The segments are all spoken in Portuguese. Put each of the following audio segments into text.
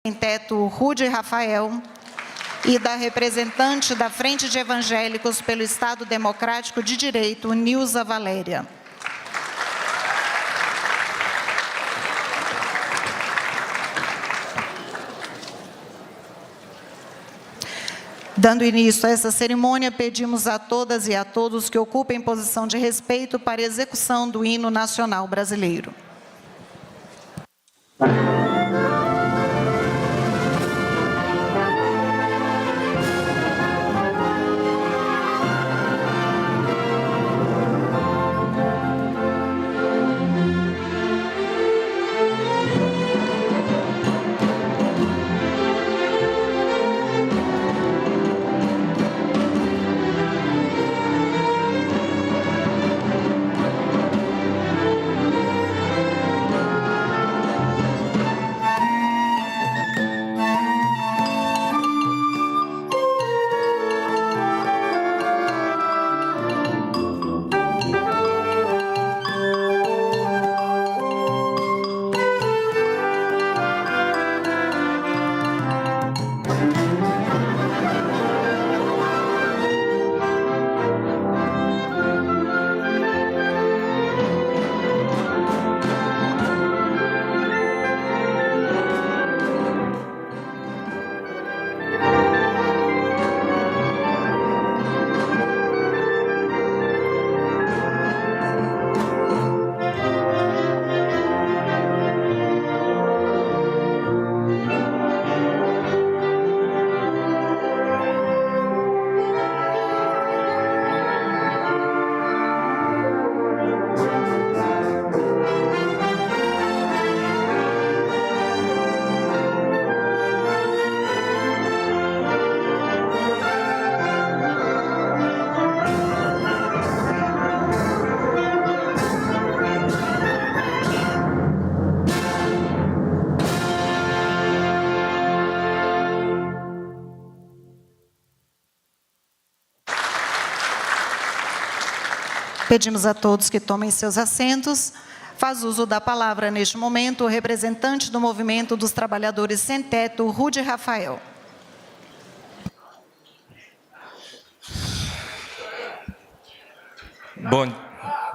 Sem Teto Rude Rafael e da representante da Frente de Evangélicos pelo Estado Democrático de Direito, Nilza Valéria. Dando início a essa cerimônia, pedimos a todas e a todos que ocupem posição de respeito para a execução do hino nacional brasileiro. Pedimos a todos que tomem seus assentos. Faz uso da palavra neste momento o representante do Movimento dos Trabalhadores Sem Teto, Rude Rafael.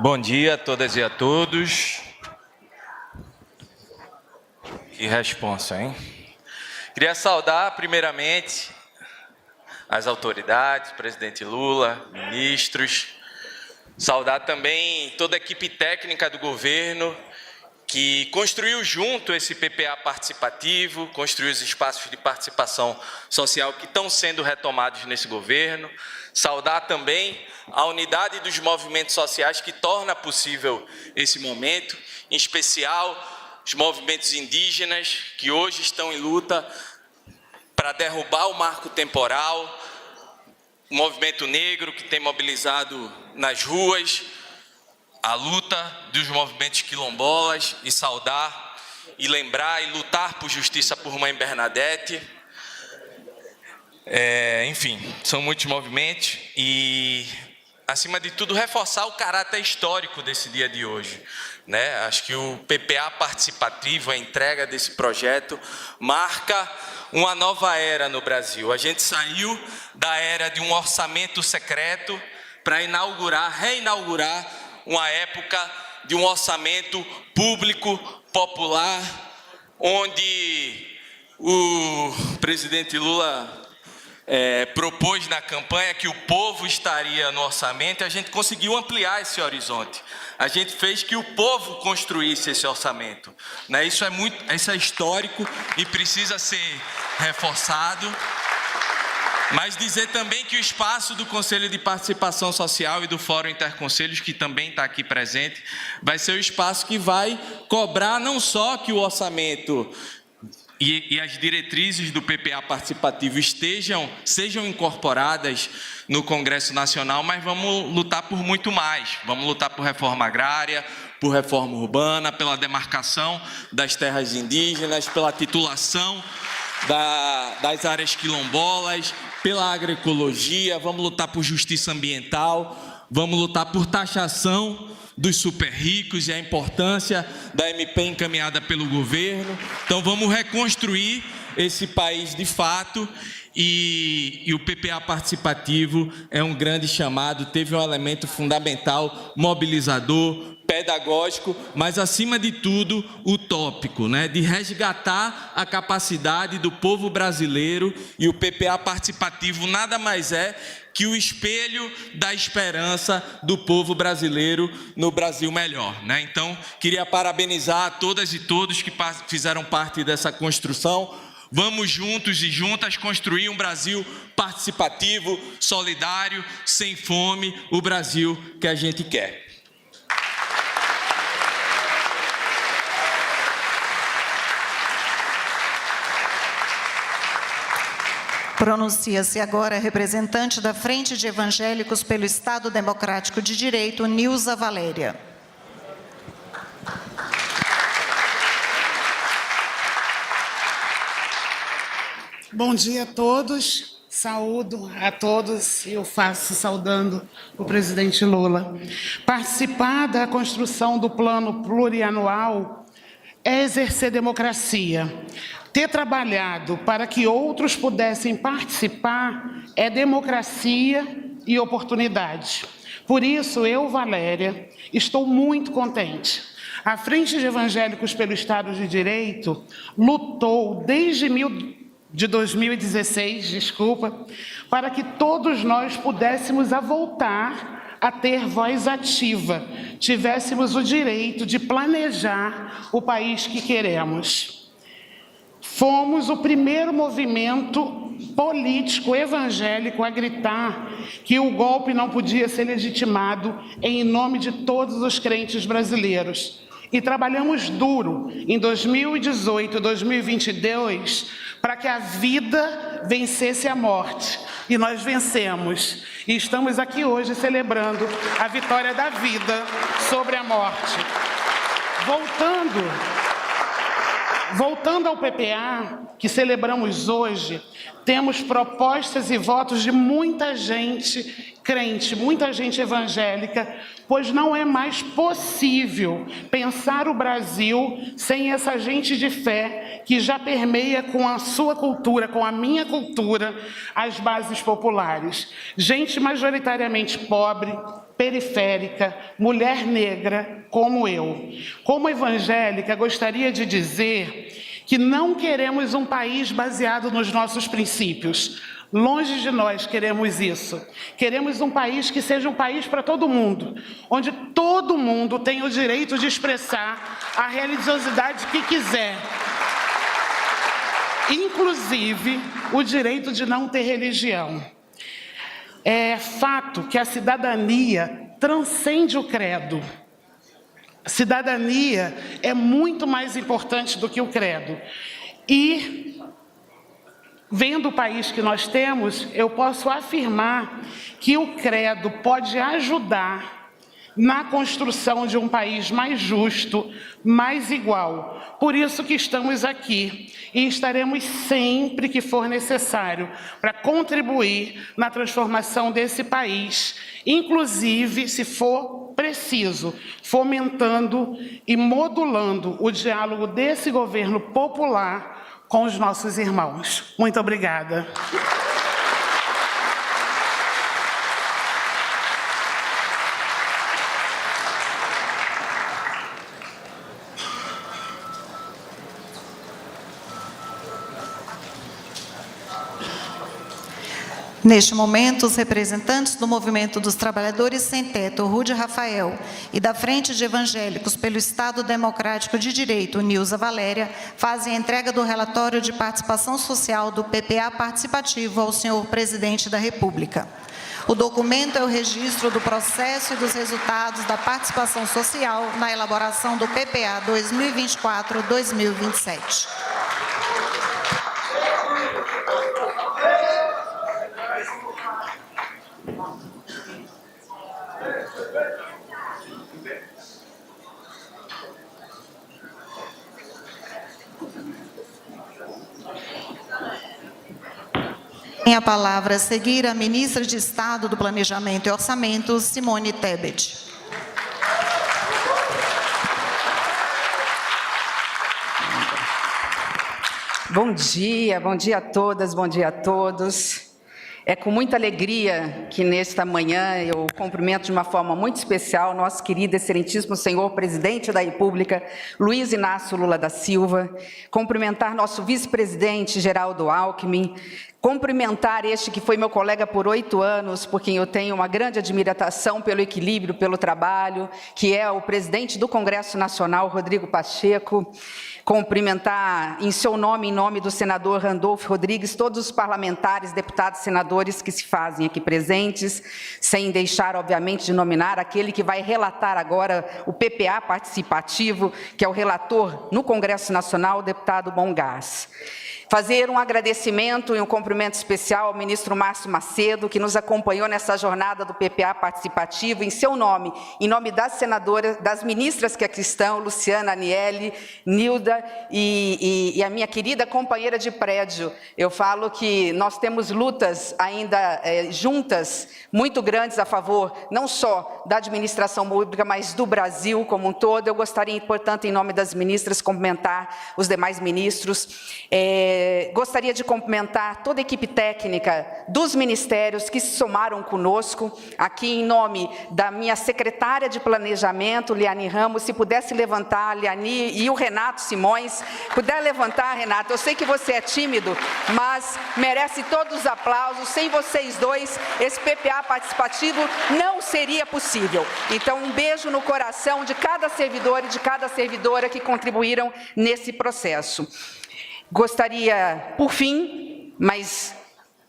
Bom dia a todas e a todos. Que responsa, hein? Queria saudar, primeiramente, as autoridades, presidente Lula, ministros. Saudar também toda a equipe técnica do governo que construiu junto esse PPA participativo, construiu os espaços de participação social que estão sendo retomados nesse governo. Saudar também a unidade dos movimentos sociais que torna possível esse momento, em especial os movimentos indígenas que hoje estão em luta para derrubar o marco temporal, o movimento negro que tem mobilizado nas ruas, a luta dos movimentos quilombolas, e saudar, e lembrar, e lutar por justiça por Mãe Bernadette. Enfim, são muitos movimentos e, acima de tudo, reforçar o caráter histórico desse dia de hoje, né? Acho que o PPA participativo, a entrega desse projeto, marca uma nova era no Brasil. A gente saiu da era de um orçamento secreto para reinaugurar uma época de um orçamento público, popular, onde o presidente Lula propôs na campanha que o povo estaria no orçamento, e a gente conseguiu ampliar esse horizonte. A gente fez que o povo construísse esse orçamento, né? Isso é histórico e precisa ser reforçado. Mas dizer também que o espaço do Conselho de Participação Social e do Fórum Interconselhos, que também está aqui presente, vai ser o espaço que vai cobrar não só que o orçamento e as diretrizes do PPA participativo sejam incorporadas no Congresso Nacional, mas vamos lutar por muito mais. Vamos lutar por reforma agrária, por reforma urbana, pela demarcação das terras indígenas, pela titulação das áreas quilombolas, pela agroecologia, vamos lutar por justiça ambiental, vamos lutar por taxação dos super ricos e a importância da MP encaminhada pelo governo. Então vamos reconstruir esse país de fato, e o PPA participativo é um grande chamado, teve um elemento fundamental, mobilizador, pedagógico, mas, acima de tudo, utópico, né? De resgatar a capacidade do povo brasileiro, e o PPA participativo nada mais é que o espelho da esperança do povo brasileiro no Brasil melhor, né? Então, queria parabenizar a todas e todos que fizeram parte dessa construção. Vamos juntos e juntas construir um Brasil participativo, solidário, sem fome, o Brasil que a gente quer. Pronuncia-se agora a representante da Frente de Evangélicos pelo Estado Democrático de Direito, Nilza Valéria. Bom dia a todos, saúdo a todos e eu faço saudando o presidente Lula. Participar da construção do plano plurianual é exercer democracia. Ter trabalhado para que outros pudessem participar é democracia e oportunidade. Por isso, eu, Valéria, estou muito contente. A Frente de Evangélicos pelo Estado de Direito lutou desde 2016, para que todos nós pudéssemos voltar a ter voz ativa, tivéssemos o direito de planejar o país que queremos. Fomos o primeiro movimento político evangélico a gritar que o golpe não podia ser legitimado em nome de todos os crentes brasileiros. E trabalhamos duro em 2018 e 2022 para que a vida vencesse a morte. E nós vencemos. E estamos aqui hoje celebrando a vitória da vida sobre a morte. Voltando ao PPA, que celebramos hoje, temos propostas e votos de muita gente crente, muita gente evangélica, pois não é mais possível pensar o Brasil sem essa gente de fé que já permeia com a sua cultura, com a minha cultura, as bases populares. Gente majoritariamente pobre, periférica, mulher negra, como eu. Como evangélica, gostaria de dizer que não queremos um país baseado nos nossos princípios. Longe de nós queremos isso. Queremos um país que seja um país para todo mundo, onde todo mundo tem o direito de expressar a religiosidade que quiser. Inclusive, o direito de não ter religião. É fato que a cidadania transcende o credo. A cidadania é muito mais importante do que o credo. E, vendo o país que nós temos, eu posso afirmar que o credo pode ajudar na construção de um país mais justo, mais igual. Por isso que estamos aqui e estaremos sempre que for necessário para contribuir na transformação desse país, inclusive, se for preciso, fomentando e modulando o diálogo desse governo popular com os nossos irmãos. Muito obrigada. Neste momento, os representantes do Movimento dos Trabalhadores Sem Teto, Rude Rafael, e da Frente de Evangélicos pelo Estado Democrático de Direito, Nilza Valéria, fazem a entrega do relatório de participação social do PPA participativo ao senhor Presidente da República. O documento é o registro do processo e dos resultados da participação social na elaboração do PPA 2024-2027. Tem a palavra a seguir a ministra de Estado do Planejamento e Orçamento, Simone Tebet. Bom dia a todas, bom dia a todos. É com muita alegria que nesta manhã eu cumprimento de uma forma muito especial nosso querido, excelentíssimo senhor presidente da República, Luiz Inácio Lula da Silva, cumprimentar nosso vice-presidente Geraldo Alckmin, cumprimentar este que foi meu colega por 8 anos, por quem eu tenho uma grande admiração pelo equilíbrio, pelo trabalho, que é o presidente do Congresso Nacional, Rodrigo Pacheco, cumprimentar em seu nome, em nome do senador Randolfo Rodrigues, todos os parlamentares, deputados, senadores que se fazem aqui presentes, sem deixar, obviamente, de nominar aquele que vai relatar agora o PPA participativo, que é o relator no Congresso Nacional, o deputado Bongás. Fazer um agradecimento e um cumprimento especial ao ministro Márcio Macedo, que nos acompanhou nessa jornada do PPA participativo, em seu nome, em nome das senadoras, das ministras que aqui estão, Luciana, Aniele, Nilda e a minha querida companheira de prédio. Eu falo que nós temos lutas ainda juntas, muito grandes a favor, não só da administração pública, mas do Brasil como um todo. Eu gostaria, portanto, em nome das ministras, cumprimentar os demais ministros. Gostaria de cumprimentar toda a equipe técnica dos ministérios que se somaram conosco, aqui em nome da minha secretária de Planejamento, Liane Ramos, se pudesse levantar, Liane, e o Renato Simões, puder levantar, Renato, eu sei que você é tímido, mas merece todos os aplausos, sem vocês dois, esse PPA participativo não seria possível. Então, um beijo no coração de cada servidor e de cada servidora que contribuíram nesse processo. Gostaria, por fim, mas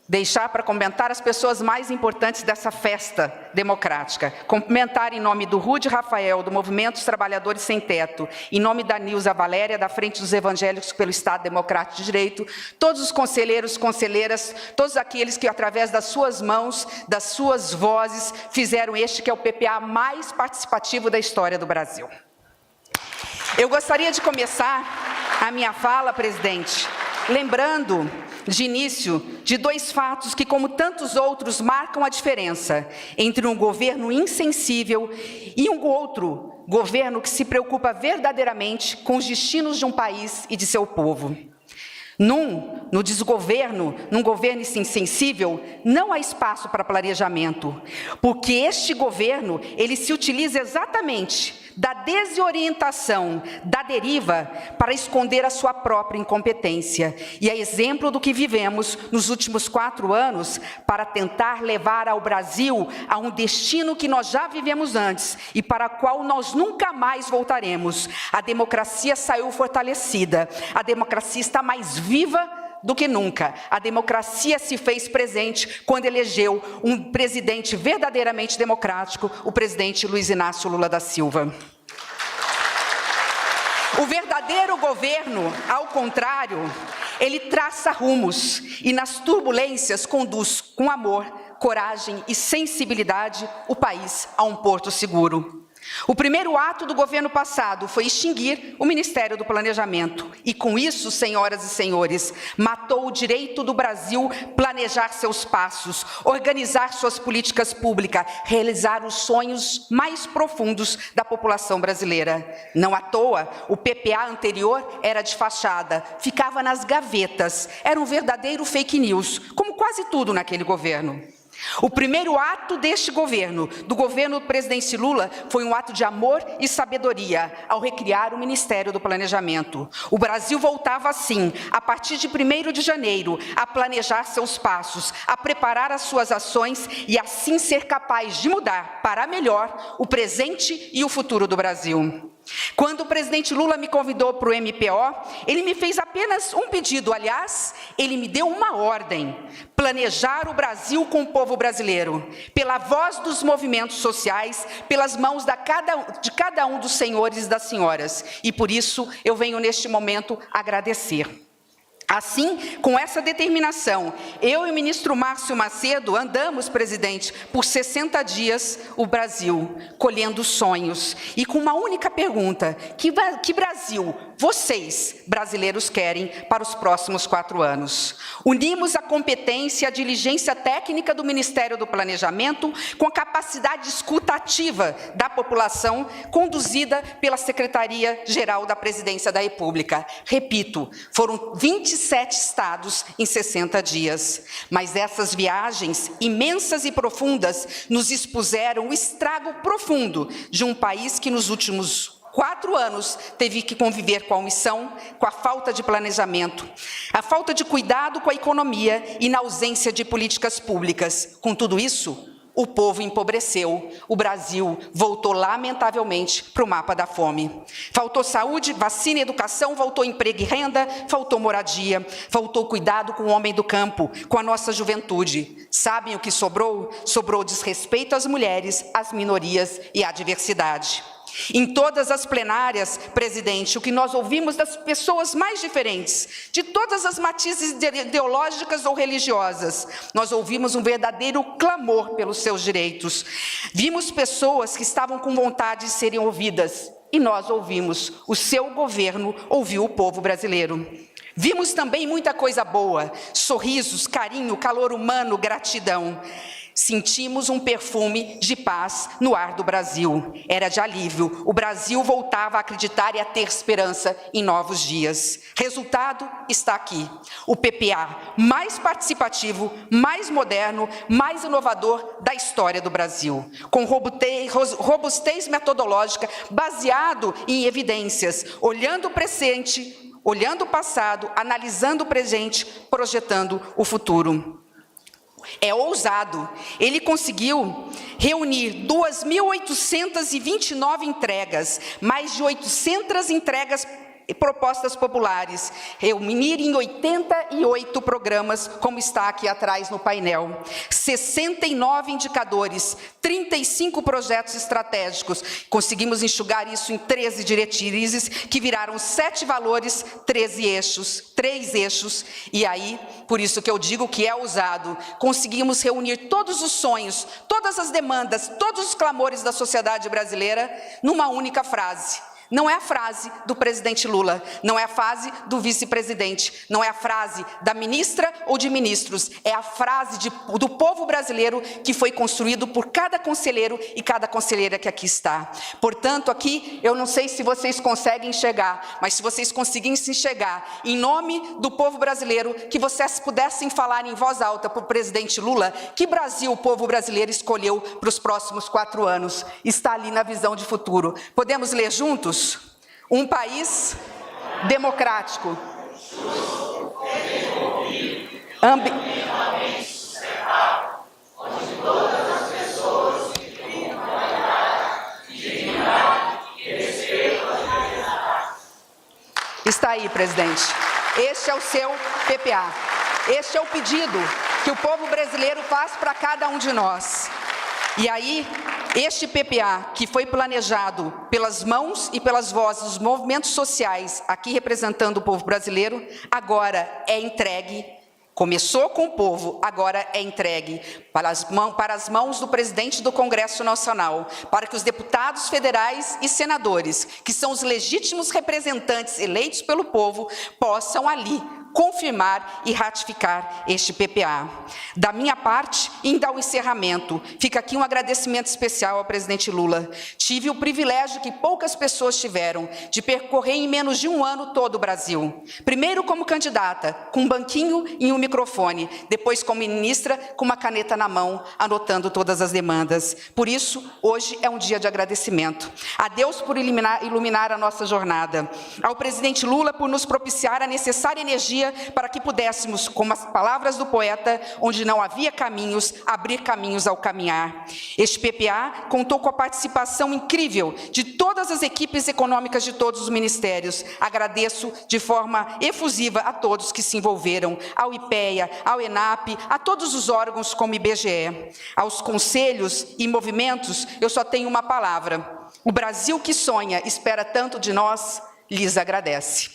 deixar para comentar as pessoas mais importantes dessa festa democrática. Cumprimentar em nome do Rude Rafael, do Movimento dos Trabalhadores Sem Teto, em nome da Nilza Valéria, da Frente dos Evangélicos pelo Estado Democrático de Direito, todos os conselheiros, conselheiras, todos aqueles que, através das suas mãos, das suas vozes, fizeram este que é o PPA mais participativo da história do Brasil. Eu gostaria de começar a minha fala, presidente, lembrando, de início, de 2 fatos que, como tantos outros, marcam a diferença entre um governo insensível e um outro governo que se preocupa verdadeiramente com os destinos de um país e de seu povo. No desgoverno, num governo insensível, não há espaço para planejamento, porque este governo, ele se utiliza exatamente da desorientação, da deriva, para esconder a sua própria incompetência. E é exemplo do que vivemos nos últimos 4 anos, para tentar levar ao Brasil a um destino que nós já vivemos antes e para o qual nós nunca mais voltaremos. A democracia saiu fortalecida, a democracia está mais viva do que nunca. A democracia se fez presente quando elegeu um presidente verdadeiramente democrático, o presidente Luiz Inácio Lula da Silva. O verdadeiro governo, ao contrário, ele traça rumos e nas turbulências conduz com amor, coragem e sensibilidade o país a um porto seguro. O primeiro ato do governo passado foi extinguir o Ministério do Planejamento. E com isso, senhoras e senhores, matou o direito do Brasil planejar seus passos, organizar suas políticas públicas, realizar os sonhos mais profundos da população brasileira. Não à toa, o PPA anterior era de fachada, ficava nas gavetas, era um verdadeiro fake news, como quase tudo naquele governo. O primeiro ato deste governo, do governo do presidente Lula, foi um ato de amor e sabedoria ao recriar o Ministério do Planejamento. O Brasil voltava assim, a partir de 1º de janeiro, a planejar seus passos, a preparar as suas ações e assim ser capaz de mudar para melhor o presente e o futuro do Brasil. Quando o presidente Lula me convidou para o MPO, ele me fez apenas um pedido, aliás, ele me deu uma ordem: planejar o Brasil com o povo brasileiro, pela voz dos movimentos sociais, pelas mãos de cada um dos senhores e das senhoras. E por isso eu venho neste momento agradecer. Assim, com essa determinação, eu e o ministro Márcio Macedo andamos, presidente, por 60 dias o Brasil, colhendo sonhos, e com uma única pergunta: que Brasil vocês, brasileiros, querem para os próximos 4 anos. Unimos a competência e a diligência técnica do Ministério do Planejamento com a capacidade de escuta ativa da população, conduzida pela Secretaria-Geral da Presidência da República. Repito, foram 27 estados em 60 dias. Mas essas viagens, imensas e profundas, nos expuseram o estrago profundo de um país que nos últimos 4 anos teve que conviver com a omissão, com a falta de planejamento, a falta de cuidado com a economia e na ausência de políticas públicas. Com tudo isso, o povo empobreceu, o Brasil voltou lamentavelmente para o mapa da fome. Faltou saúde, vacina e educação, faltou emprego e renda, faltou moradia, faltou cuidado com o homem do campo, com a nossa juventude. Sabem o que sobrou? Sobrou desrespeito às mulheres, às minorias e à diversidade. Em todas as plenárias, presidente, o que nós ouvimos das pessoas mais diferentes, de todas as matizes ideológicas ou religiosas, nós ouvimos um verdadeiro clamor pelos seus direitos. Vimos pessoas que estavam com vontade de serem ouvidas, e nós ouvimos, o seu governo ouviu o povo brasileiro. Vimos também muita coisa boa, sorrisos, carinho, calor humano, gratidão. Sentimos um perfume de paz no ar do Brasil. Era de alívio. O Brasil voltava a acreditar e a ter esperança em novos dias. Resultado está aqui. O PPA mais participativo, mais moderno, mais inovador da história do Brasil. Com robustez metodológica, baseado em evidências, olhando o presente, olhando o passado, analisando o presente, projetando o futuro. É ousado. Ele conseguiu reunir 2.829 entregas, mais de 800 entregas e propostas populares, reunir em 88 programas, como está aqui atrás no painel, 69 indicadores, 35 projetos estratégicos. Conseguimos enxugar isso em 13 diretrizes, que viraram 7 valores, 3 eixos, e aí, por isso que eu digo que é ousado, conseguimos reunir todos os sonhos, todas as demandas, todos os clamores da sociedade brasileira numa única frase. Não é a frase do presidente Lula, não é a frase do vice-presidente, não é a frase da ministra ou de ministros, é a frase do povo brasileiro que foi construído por cada conselheiro e cada conselheira que aqui está. Portanto, aqui, eu não sei se vocês conseguem enxergar, mas se vocês conseguirem se enxergar, em nome do povo brasileiro, que vocês pudessem falar em voz alta para o presidente Lula, que Brasil o povo brasileiro escolheu para os próximos 4 anos. Está ali na visão de futuro. Podemos ler juntos? Um país democrático, onde todas as pessoas têm igualdade, dignidade e respeito às diversidades. Está aí, presidente. Este é o seu PPA. Este é o pedido que o povo brasileiro faz para cada um de nós. E aí, este PPA, que foi planejado pelas mãos e pelas vozes dos movimentos sociais, aqui representando o povo brasileiro, agora é entregue, começou com o povo, agora é entregue para as mãos do presidente do Congresso Nacional, para que os deputados federais e senadores, que são os legítimos representantes eleitos pelo povo, possam ali confirmar e ratificar este PPA. Da minha parte, ainda ao encerramento, fica aqui um agradecimento especial ao presidente Lula. Tive o privilégio que poucas pessoas tiveram de percorrer em menos de um ano todo o Brasil. Primeiro como candidata, com um banquinho e um microfone, depois como ministra, com uma caneta na mão, anotando todas as demandas. Por isso, hoje é um dia de agradecimento. A Deus por iluminar a nossa jornada. Ao presidente Lula por nos propiciar a necessária energia para que pudéssemos, como as palavras do poeta, onde não havia caminhos, abrir caminhos ao caminhar. Este PPA contou com a participação incrível de todas as equipes econômicas de todos os ministérios. Agradeço de forma efusiva a todos que se envolveram, ao IPEA, ao ENAP, a todos os órgãos como IBGE. Aos conselhos e movimentos, eu só tenho uma palavra. O Brasil que sonha, espera tanto de nós, lhes agradece.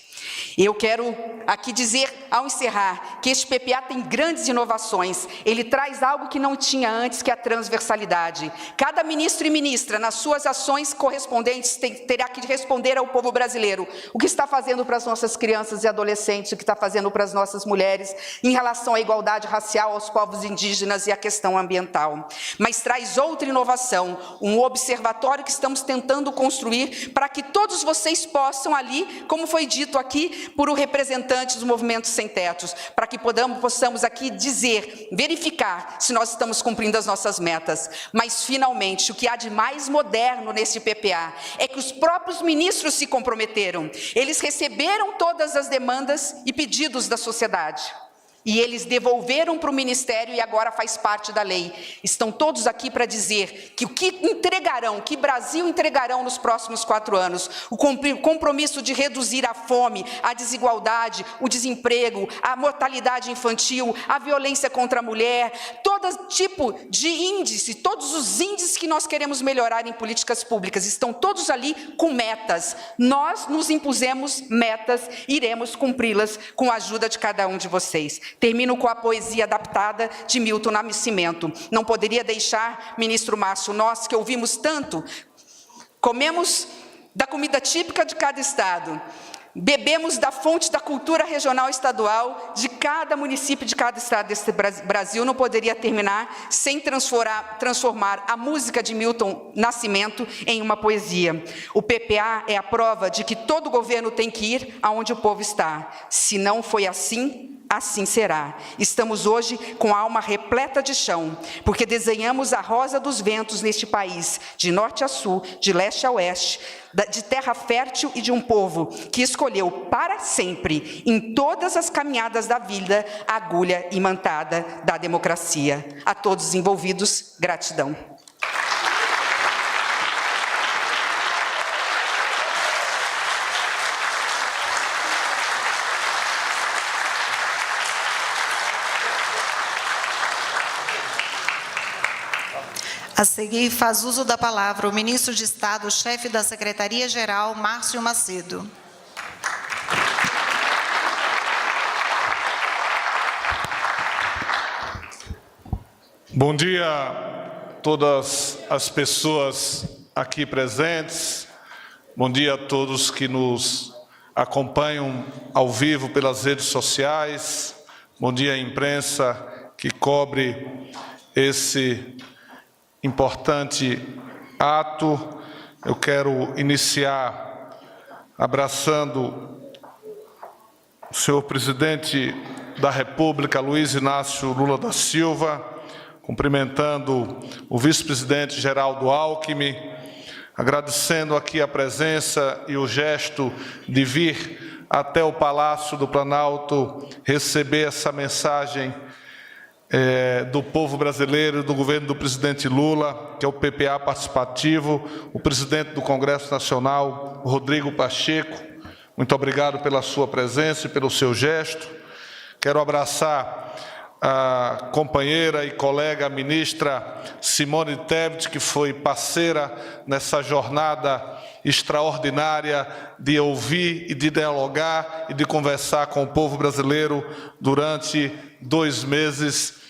Eu quero aqui dizer, ao encerrar, que este PPA tem grandes inovações. Ele traz algo que não tinha antes, que é a transversalidade. Cada ministro e ministra, nas suas ações correspondentes, terá que responder ao povo brasileiro o que está fazendo para as nossas crianças e adolescentes, o que está fazendo para as nossas mulheres, em relação à igualdade racial, aos povos indígenas e à questão ambiental. Mas traz outra inovação, um observatório que estamos tentando construir para que todos vocês possam ali, como foi dito aqui por o representante dos movimentos sem tetos, para que possamos aqui dizer, verificar se nós estamos cumprindo as nossas metas. Mas, finalmente, o que há de mais moderno nesse PPA é que os próprios ministros se comprometeram. Eles receberam todas as demandas e pedidos da sociedade. E eles devolveram para o Ministério e agora faz parte da lei. Estão todos aqui para dizer que o que entregarão, que Brasil entregarão nos próximos 4 anos, o compromisso de reduzir a fome, a desigualdade, o desemprego, a mortalidade infantil, a violência contra a mulher, todo tipo de índice, todos os índices que nós queremos melhorar em políticas públicas, estão todos ali com metas. Nós nos impusemos metas e iremos cumpri-las com a ajuda de cada um de vocês. Termino com a poesia adaptada de Milton Nascimento. Não poderia deixar, ministro Márcio, nós que ouvimos tanto, comemos da comida típica de cada estado, bebemos da fonte da cultura regional e estadual de cada município, de cada estado desse Brasil, não poderia terminar sem transformar a música de Milton Nascimento em uma poesia. O PPA é a prova de que todo governo tem que ir aonde o povo está. Se não foi assim, assim será. Estamos hoje com a alma repleta de chão, porque desenhamos a rosa dos ventos neste país, de norte a sul, de leste a oeste, de terra fértil e de um povo que escolheu para sempre, em todas as caminhadas da vida, a agulha imantada da democracia. A todos os envolvidos, gratidão. A seguir, faz uso da palavra o ministro de Estado, chefe da Secretaria-Geral, Márcio Macedo. Bom dia a todas as pessoas aqui presentes. Bom dia a todos que nos acompanham ao vivo pelas redes sociais. Bom dia à imprensa que cobre esse importante ato. Eu quero iniciar abraçando o senhor presidente da República, Luiz Inácio Lula da Silva, cumprimentando o vice-presidente Geraldo Alckmin, agradecendo aqui a presença e o gesto de vir até o Palácio do Planalto receber essa mensagem do povo brasileiro, do governo do presidente Lula, que é o PPA participativo, o presidente do Congresso Nacional, Rodrigo Pacheco. Muito obrigado pela sua presença e pelo seu gesto. Quero abraçar a companheira e colega ministra Simone Tebet, que foi parceira nessa jornada extraordinária de ouvir e de dialogar e de conversar com o povo brasileiro durante 2 meses.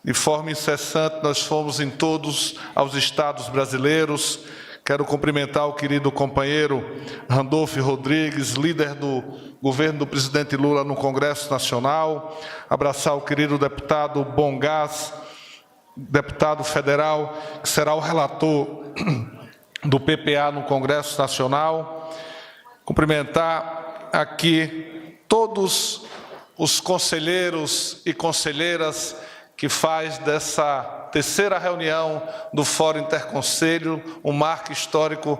De forma incessante, nós fomos em todos os estados brasileiros. Quero cumprimentar o querido companheiro Randolfo Rodrigues, líder do governo do presidente Lula no Congresso Nacional. Abraçar o querido deputado Bongás, deputado federal, que será o relator do PPA no Congresso Nacional. Cumprimentar aqui todos os conselheiros e conselheiras que faz dessa 3ª reunião do Fórum Interconselho um marco histórico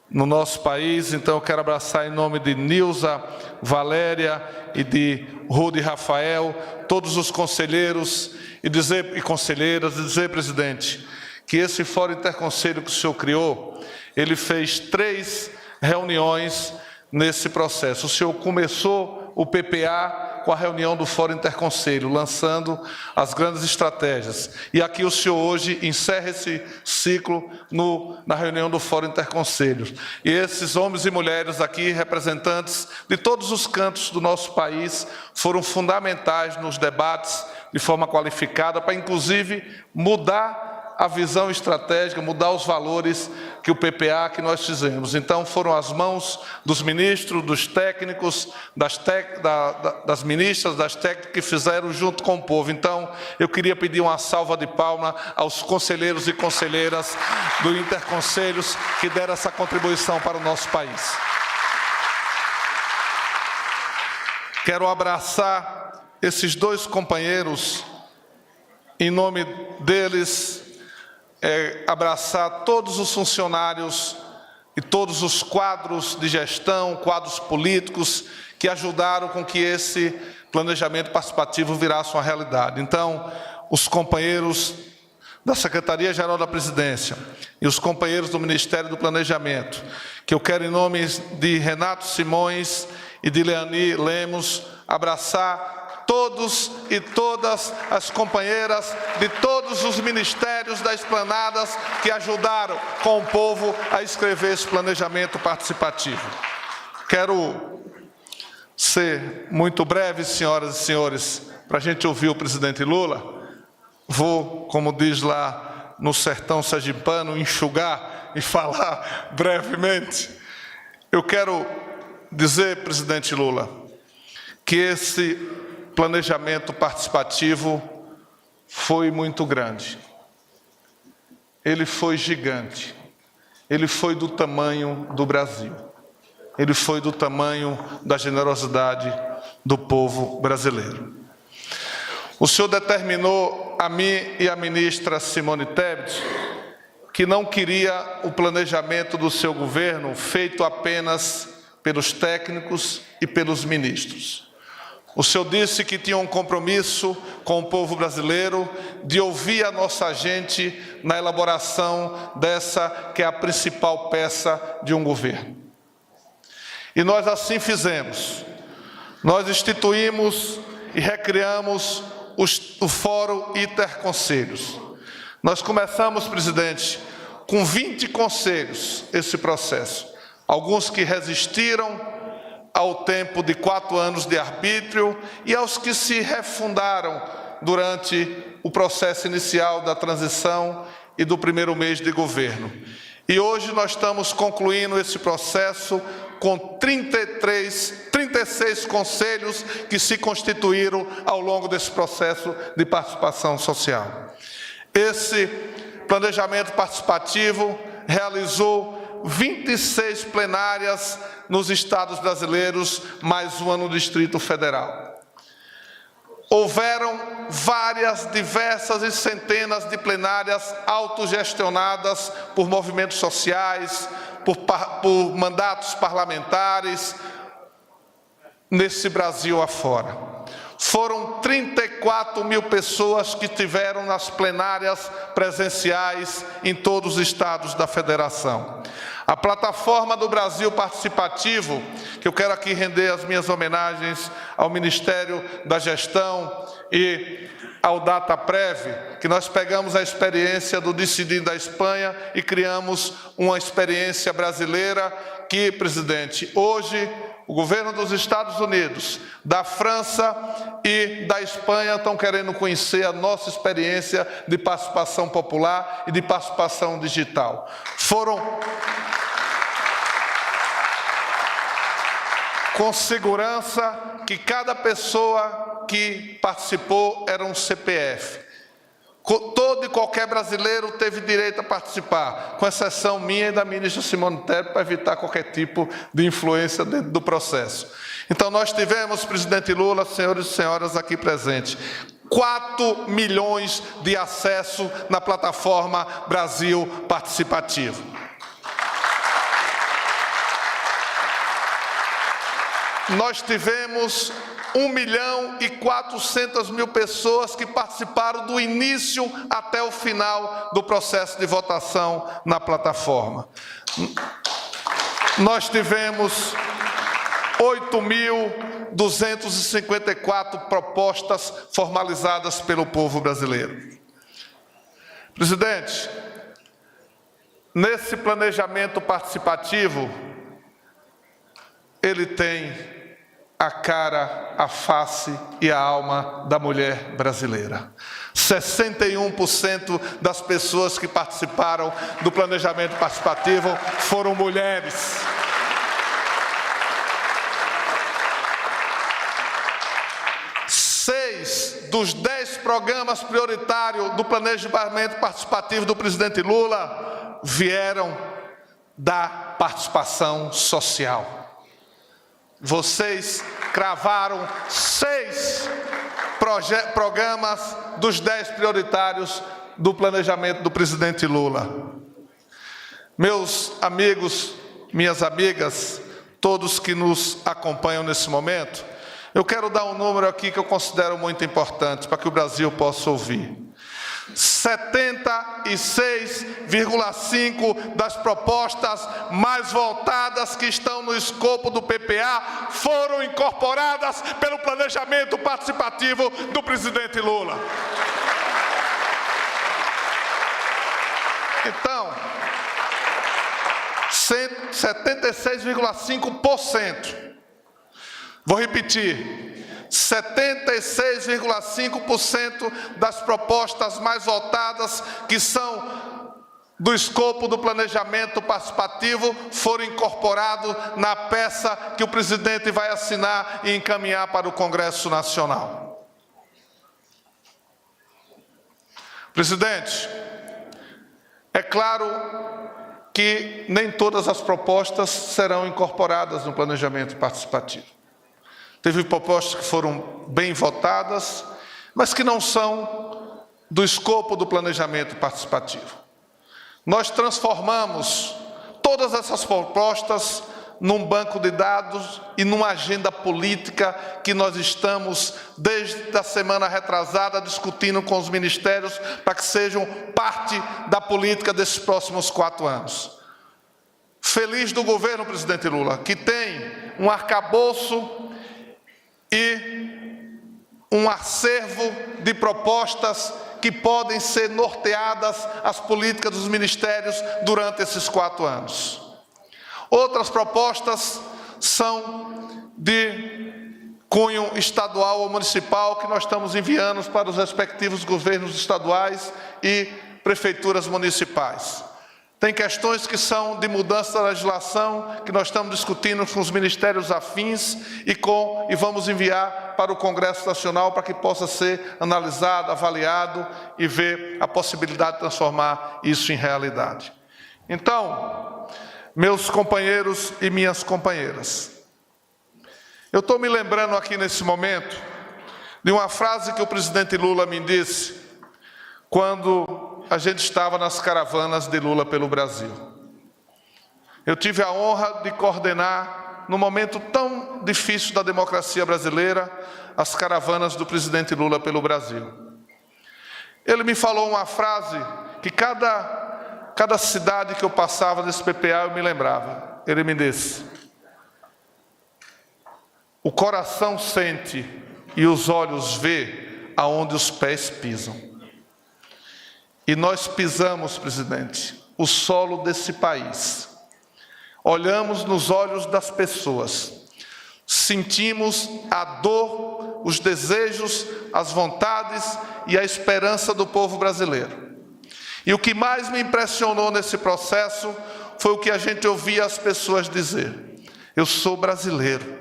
no nosso país. Então, eu quero abraçar em nome de Nilza, Valéria e de Rude Rafael, todos os conselheiros e conselheiras, e dizer, presidente, que esse Fórum Interconselho que o senhor criou, ele fez 3 reuniões nesse processo. O senhor começou o PPA com a reunião do Fórum Interconselho, lançando as grandes estratégias. E aqui o senhor hoje encerra esse ciclo na reunião do Fórum Interconselho. E esses homens e mulheres aqui, representantes de todos os cantos do nosso país, foram fundamentais nos debates de forma qualificada para, inclusive, mudar a visão estratégica, mudar os valores que o PPA que nós fizemos. Então, foram as mãos dos ministros, dos técnicos, das ministras, das técnicas que fizeram junto com o povo. Então, eu queria pedir uma salva de palmas aos conselheiros e conselheiras do Interconselhos que deram essa contribuição para o nosso país. Quero abraçar esses dois companheiros, em nome deles, abraçar todos os funcionários e todos os quadros de gestão, quadros políticos que ajudaram com que esse planejamento participativo virasse uma realidade. Então, os companheiros da Secretaria-Geral da Presidência e os companheiros do Ministério do Planejamento, que eu quero, em nome de Renato Simões e de Leani Lemos, abraçar todos e todas as companheiras de todos os ministérios das esplanadas que ajudaram com o povo a escrever esse planejamento participativo. Quero ser muito breve, senhoras e senhores, para a gente ouvir o presidente Lula. Vou, como diz lá no sertão sergipano, enxugar e falar brevemente. Eu quero dizer, presidente Lula, que esse planejamento participativo foi muito grande. Ele foi gigante. Ele foi do tamanho do Brasil. Ele foi do tamanho da generosidade do povo brasileiro. O senhor determinou a mim e a ministra Simone Tebet que não queria o planejamento do seu governo feito apenas pelos técnicos e pelos ministros. O senhor disse que tinha um compromisso com o povo brasileiro de ouvir a nossa gente na elaboração dessa que é a principal peça de um governo. E nós assim fizemos. Nós instituímos e recriamos o Fórum Interconselhos. Nós começamos, presidente, com 20 conselhos esse processo. Alguns que resistiram ao tempo de 4 anos de arbítrio e aos que se refundaram durante o processo inicial da transição e do primeiro mês de governo. E hoje nós estamos concluindo esse processo com 36 conselhos que se constituíram ao longo desse processo de participação social. Esse planejamento participativo realizou 26 plenárias nos estados brasileiros, mais uma no Distrito Federal. Houveram diversas e centenas de plenárias autogestionadas por movimentos sociais, por mandatos parlamentares, nesse Brasil afora. Foram 34 mil pessoas que estiveram nas plenárias presenciais em todos os estados da federação. A plataforma do Brasil Participativo, que eu quero aqui render as minhas homenagens ao Ministério da Gestão e ao DataPrev, que nós pegamos a experiência do Decidir da Espanha e criamos uma experiência brasileira que, presidente, hoje o governo dos Estados Unidos, da França e da Espanha estão querendo conhecer a nossa experiência de participação popular e de participação digital. Foram com segurança que cada pessoa que participou era um CPF. Todo e qualquer brasileiro teve direito a participar, com exceção minha e da ministra Simone Tebet, para evitar qualquer tipo de influência dentro do processo. Então, nós tivemos, presidente Lula, senhores e senhoras aqui presentes, 4 milhões de acesso na plataforma Brasil Participativo. Nós tivemos 1.400.000 pessoas que participaram do início até o final do processo de votação na plataforma. Nós tivemos 8.254 propostas formalizadas pelo povo brasileiro. Presidente, nesse planejamento participativo, ele tem a cara, a face e a alma da mulher brasileira. 61% das pessoas que participaram do planejamento participativo foram mulheres. Seis dos 10 programas prioritários do planejamento participativo do presidente Lula vieram da participação social. Vocês cravaram 6 programas dos 10 prioritários do planejamento do presidente Lula. Meus amigos, minhas amigas, todos que nos acompanham nesse momento, eu quero dar um número aqui que eu considero muito importante para que o Brasil possa ouvir. 76,5% das propostas mais votadas que estão no escopo do PPA foram incorporadas pelo planejamento participativo do presidente Lula. Então, 76,5%. Vou repetir. 76,5% das propostas mais votadas que são do escopo do planejamento participativo foram incorporados na peça que o presidente vai assinar e encaminhar para o Congresso Nacional. Presidente, é claro que nem todas as propostas serão incorporadas no planejamento participativo. Teve propostas que foram bem votadas, mas que não são do escopo do planejamento participativo. Nós transformamos todas essas propostas num banco de dados e numa agenda política que nós estamos, desde a semana retrasada, discutindo com os ministérios para que sejam parte da política desses próximos 4 anos. Feliz do governo, presidente Lula, que tem um arcabouço e um acervo de propostas que podem ser norteadas as políticas dos ministérios durante esses 4 anos. Outras propostas são de cunho estadual ou municipal que nós estamos enviando para os respectivos governos estaduais e prefeituras municipais. Tem questões que são de mudança da legislação, que nós estamos discutindo com os ministérios afins e vamos enviar para o Congresso Nacional para que possa ser analisado, avaliado e ver a possibilidade de transformar isso em realidade. Então, meus companheiros e minhas companheiras, eu estou me lembrando aqui nesse momento de uma frase que o presidente Lula me disse quando a gente estava nas caravanas de Lula pelo Brasil. Eu tive a honra de coordenar, num momento tão difícil da democracia brasileira, as caravanas do presidente Lula pelo Brasil. Ele me falou uma frase que cada cidade que eu passava nesse PPA eu me lembrava. Ele me disse: o coração sente e os olhos vê aonde os pés pisam. E nós pisamos, presidente, o solo desse país. Olhamos nos olhos das pessoas, sentimos a dor, os desejos, as vontades e a esperança do povo brasileiro. E o que mais me impressionou nesse processo foi o que a gente ouvia as pessoas dizer: eu sou brasileiro,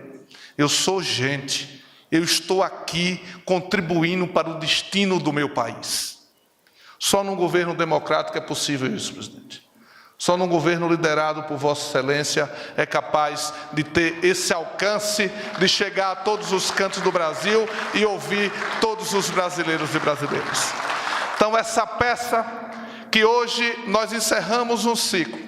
eu sou gente, eu estou aqui contribuindo para o destino do meu país. Só num governo democrático é possível isso, presidente. Só num governo liderado por Vossa Excelência é capaz de ter esse alcance, de chegar a todos os cantos do Brasil e ouvir todos os brasileiros e brasileiras. Então, essa peça que hoje nós encerramos um ciclo,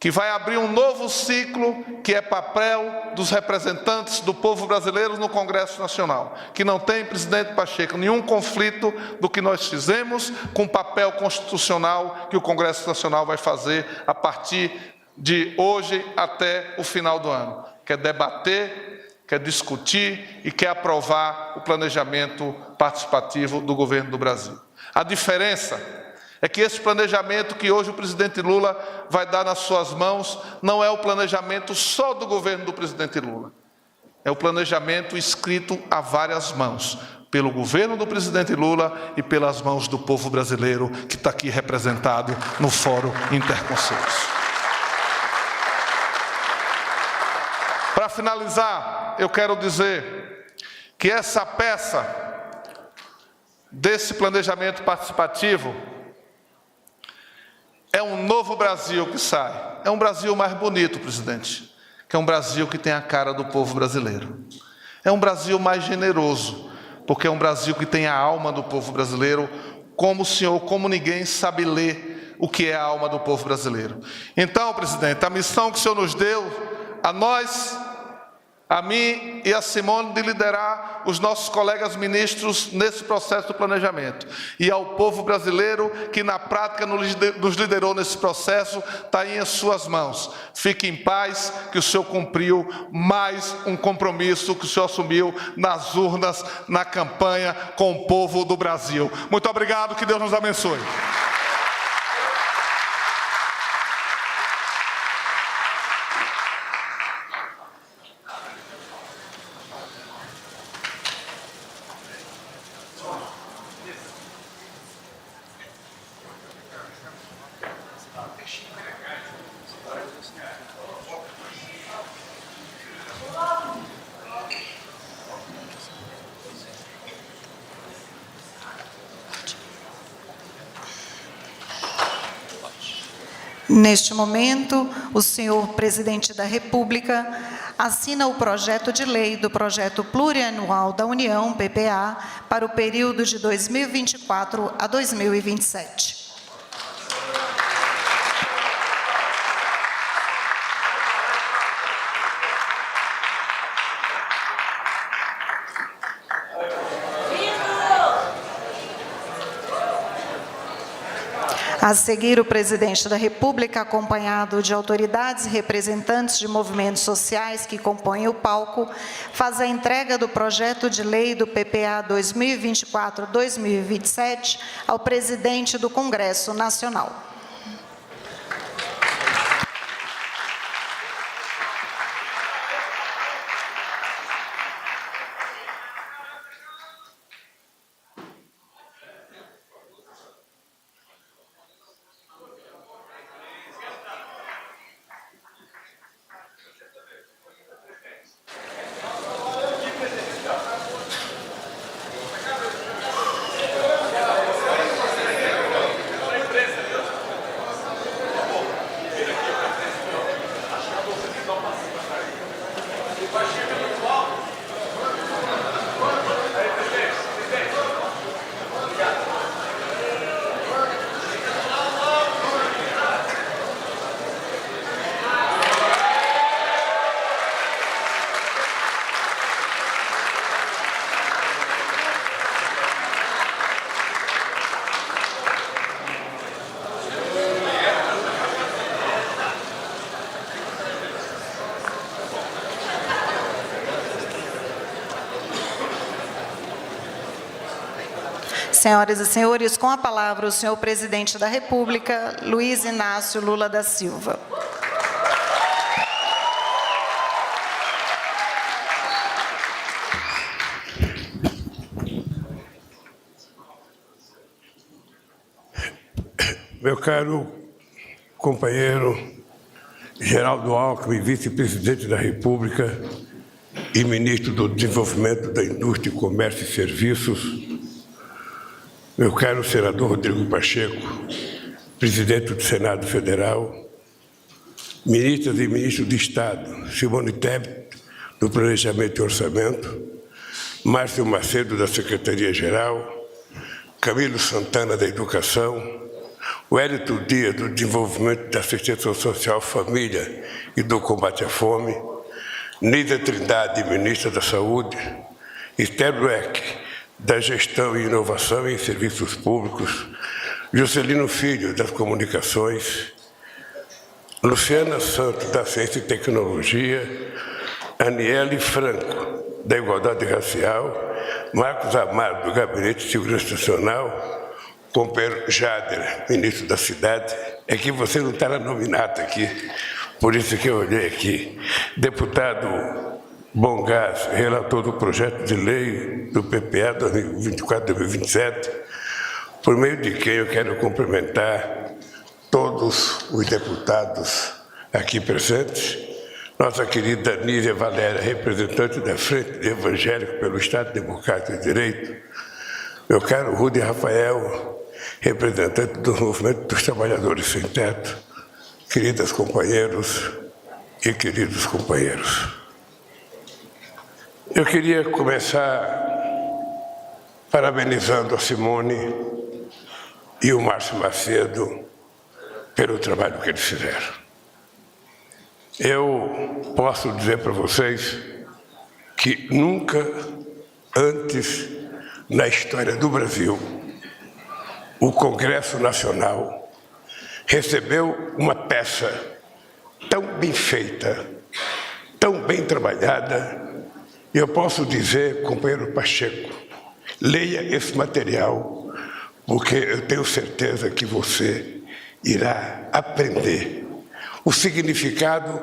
que vai abrir um novo ciclo, que é papel dos representantes do povo brasileiro no Congresso Nacional, que não tem, presidente Pacheco, nenhum conflito do que nós fizemos com o papel constitucional que o Congresso Nacional vai fazer a partir de hoje até o final do ano. quer debater, quer discutir e quer aprovar o planejamento participativo do governo do Brasil. A diferença é que esse planejamento que hoje o presidente Lula vai dar nas suas mãos não é o planejamento só do governo do presidente Lula. É o planejamento escrito a várias mãos, pelo governo do presidente Lula e pelas mãos do povo brasileiro que está aqui representado no Fórum Interconselhos. Para finalizar, eu quero dizer que essa peça desse planejamento participativo é um novo Brasil que sai. É um Brasil mais bonito, presidente, que é um Brasil que tem a cara do povo brasileiro. É um Brasil mais generoso, porque é um Brasil que tem a alma do povo brasileiro, como o senhor, como ninguém sabe ler o que é a alma do povo brasileiro. Então, presidente, a missão que o senhor nos deu, a nós, a mim e a Simone, de liderar os nossos colegas ministros nesse processo do planejamento. E ao povo brasileiro que na prática nos liderou nesse processo, está aí em suas mãos. Fique em paz, que o senhor cumpriu mais um compromisso que o senhor assumiu nas urnas, na campanha com o povo do Brasil. Muito obrigado, que Deus nos abençoe. Neste momento, o senhor presidente da República assina o projeto de lei do Projeto Plurianual da União, PPA, para o período de 2024 a 2027. A seguir, o presidente da República, acompanhado de autoridades e representantes de movimentos sociais que compõem o palco, faz a entrega do projeto de lei do PPA 2024-2027 ao presidente do Congresso Nacional. Senhoras e senhores, com a palavra o senhor presidente da República, Luiz Inácio Lula da Silva. Meu caro companheiro Geraldo Alckmin, vice-presidente da República e ministro do Desenvolvimento da Indústria, Comércio e Serviços, meu caro senador Rodrigo Pacheco, presidente do Senado Federal, ministras e ministros de Estado, Simone Tebet, do Planejamento e Orçamento, Márcio Macedo, da Secretaria-Geral, Camilo Santana, da Educação, Wellington Dias, do Desenvolvimento da Assistência Social, Família e do Combate à Fome, Nízia Trindade, ministra da Saúde, Esther Dweck, da Gestão e Inovação em Serviços Públicos, Juscelino Filho, das Comunicações, Luciana Santos, da Ciência e Tecnologia, Aniele Franco, da Igualdade Racial, Marcos Amaro, do Gabinete de Segurança Nacional, companheiro Jader, ministro da Cidade. É que você não está na nominata aqui, por isso que eu olhei aqui. Deputado Bongás, relator do projeto de lei do PPA 2024-2027, por meio de quem eu quero cumprimentar todos os deputados aqui presentes, nossa querida Nízia Valéria, representante da Frente de Evangélico pelo Estado Democrático de Direito, meu caro Rudy Rafael, representante do Movimento dos Trabalhadores Sem Teto, queridas companheiros e queridos companheiros. Eu queria começar parabenizando a Simone e o Márcio Macedo pelo trabalho que eles fizeram. Eu posso dizer para vocês que nunca antes na história do Brasil o Congresso Nacional recebeu uma peça tão bem feita, tão bem trabalhada. Eu posso dizer, companheiro Pacheco, leia esse material, porque eu tenho certeza que você irá aprender o significado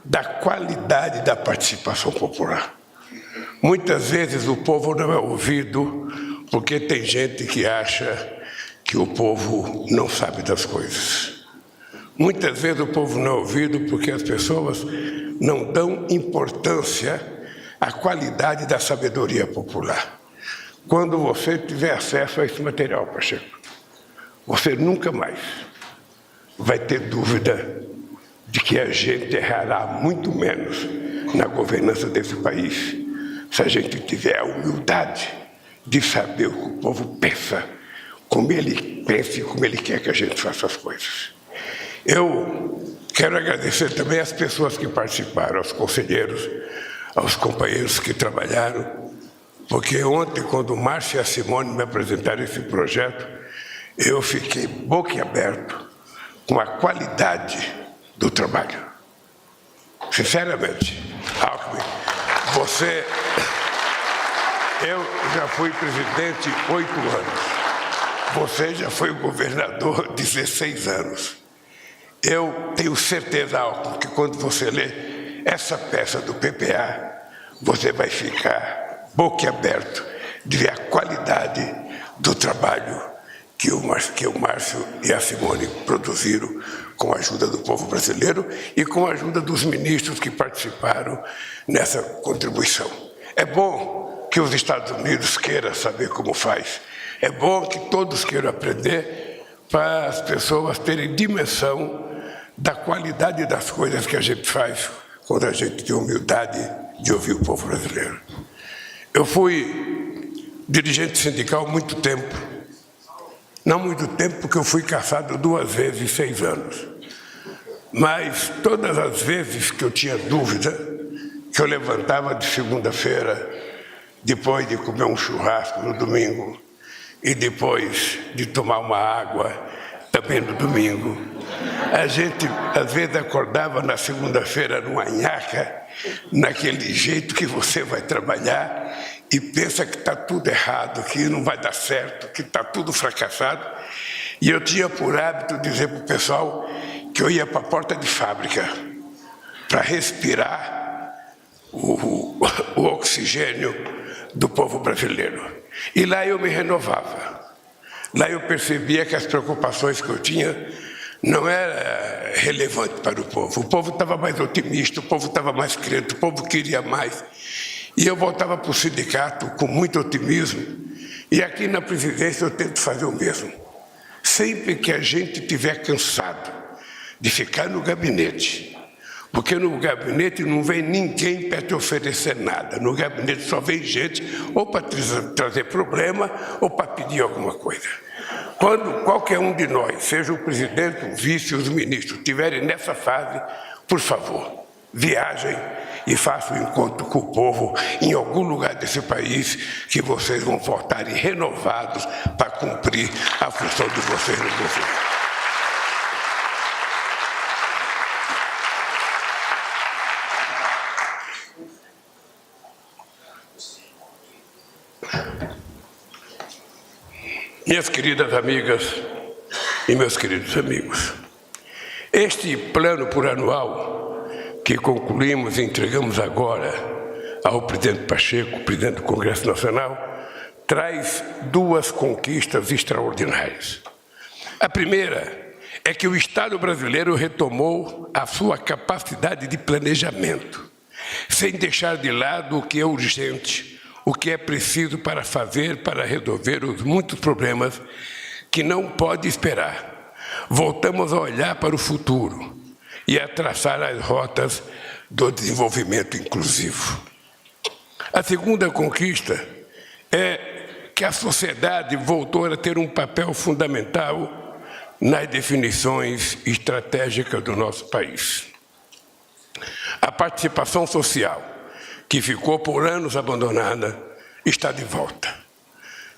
da qualidade da participação popular. Muitas vezes o povo não é ouvido porque tem gente que acha que o povo não sabe das coisas. Muitas vezes o povo não é ouvido porque as pessoas não dão importância à qualidade da sabedoria popular. Quando você tiver acesso a esse material, Pacheco, você nunca mais vai ter dúvida de que a gente errará muito menos na governança desse país se a gente tiver a humildade de saber o que o povo pensa, como ele pensa e como ele quer que a gente faça as coisas. Eu quero agradecer também às pessoas que participaram, aos conselheiros, aos companheiros que trabalharam, porque ontem, quando o Márcio e a Simone me apresentaram esse projeto, eu fiquei boquiaberto com a qualidade do trabalho. Sinceramente, Alckmin, eu já fui presidente 8 anos, você já foi governador 16 anos. Eu tenho certeza, Alckmin, que quando você lê essa peça do PPA, você vai ficar boquiaberto de ver a qualidade do trabalho que o Márcio e a Simone produziram com a ajuda do povo brasileiro e com a ajuda dos ministros que participaram nessa contribuição. É bom que os Estados Unidos queiram saber como faz. É bom que todos queiram aprender para as pessoas terem dimensão da qualidade das coisas que a gente faz quando a gente tem humildade de ouvir o povo brasileiro. Eu fui dirigente sindical há muito tempo. Não muito tempo, porque eu fui cassado 2 vezes em 6 anos. Mas todas as vezes que eu tinha dúvida, que eu levantava de segunda-feira, depois de comer um churrasco no domingo, e depois de tomar uma água também no domingo, a gente às vezes acordava na segunda-feira numa nhaca, naquele jeito que você vai trabalhar, e pensa que está tudo errado, que não vai dar certo, que está tudo fracassado. E eu tinha por hábito dizer para o pessoal que eu ia para a porta de fábrica para respirar o oxigênio do povo brasileiro. E lá eu me renovava. Lá eu percebia que as preocupações que eu tinha não eram relevantes para o povo. O povo estava mais otimista, o povo estava mais crente, o povo queria mais. E eu voltava para o sindicato com muito otimismo, e aqui na presidência eu tento fazer o mesmo. Sempre que a gente estiver cansado de ficar no gabinete, porque no gabinete não vem ninguém para te oferecer nada, no gabinete só vem gente ou para trazer problema ou para pedir alguma coisa. Quando qualquer um de nós, seja o presidente, o vice, os ministros, estiverem nessa fase, por favor, viajem e façam um encontro com o povo em algum lugar desse país, que vocês vão voltarem renovados para cumprir a função de vocês no governo. Minhas queridas amigas e meus queridos amigos, este plano plurianual que concluímos e entregamos agora ao presidente Pacheco, presidente do Congresso Nacional, traz duas conquistas extraordinárias. A primeira é que o Estado brasileiro retomou a sua capacidade de planejamento, sem deixar de lado o que é urgente, o que é preciso para fazer, para resolver os muitos problemas que não pode esperar. Voltamos a olhar para o futuro e a traçar as rotas do desenvolvimento inclusivo. A segunda conquista é que a sociedade voltou a ter um papel fundamental nas definições estratégicas do nosso país. A participação social, que ficou por anos abandonada, está de volta.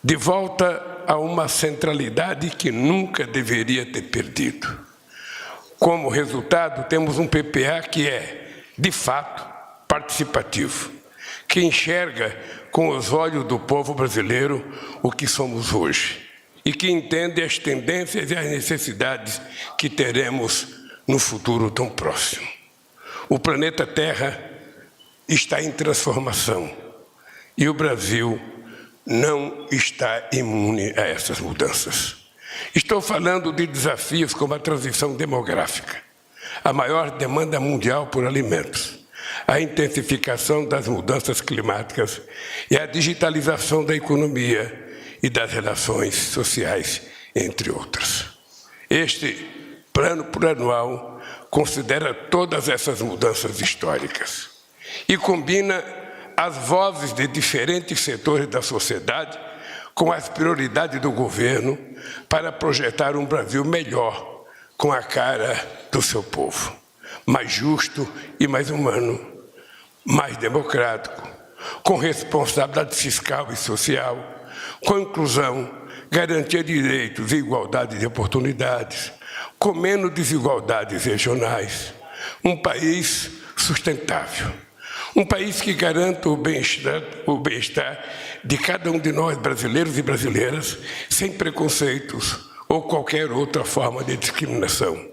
De volta a uma centralidade que nunca deveria ter perdido. Como resultado, temos um PPA que é, de fato, participativo, que enxerga com os olhos do povo brasileiro o que somos hoje e que entende as tendências e as necessidades que teremos no futuro tão próximo. O planeta Terra está em transformação e o Brasil não está imune a essas mudanças. Estou falando de desafios como a transição demográfica, a maior demanda mundial por alimentos, a intensificação das mudanças climáticas e a digitalização da economia e das relações sociais, entre outras. Este plano plurianual considera todas essas mudanças históricas e combina as vozes de diferentes setores da sociedade com as prioridades do governo para projetar um Brasil melhor, com a cara do seu povo, mais justo e mais humano, mais democrático, com responsabilidade fiscal e social, com inclusão, garantia de direitos e igualdade de oportunidades, com menos desigualdades regionais, um país sustentável. Um país que garanta o bem-estar de cada um de nós, brasileiros e brasileiras, sem preconceitos ou qualquer outra forma de discriminação.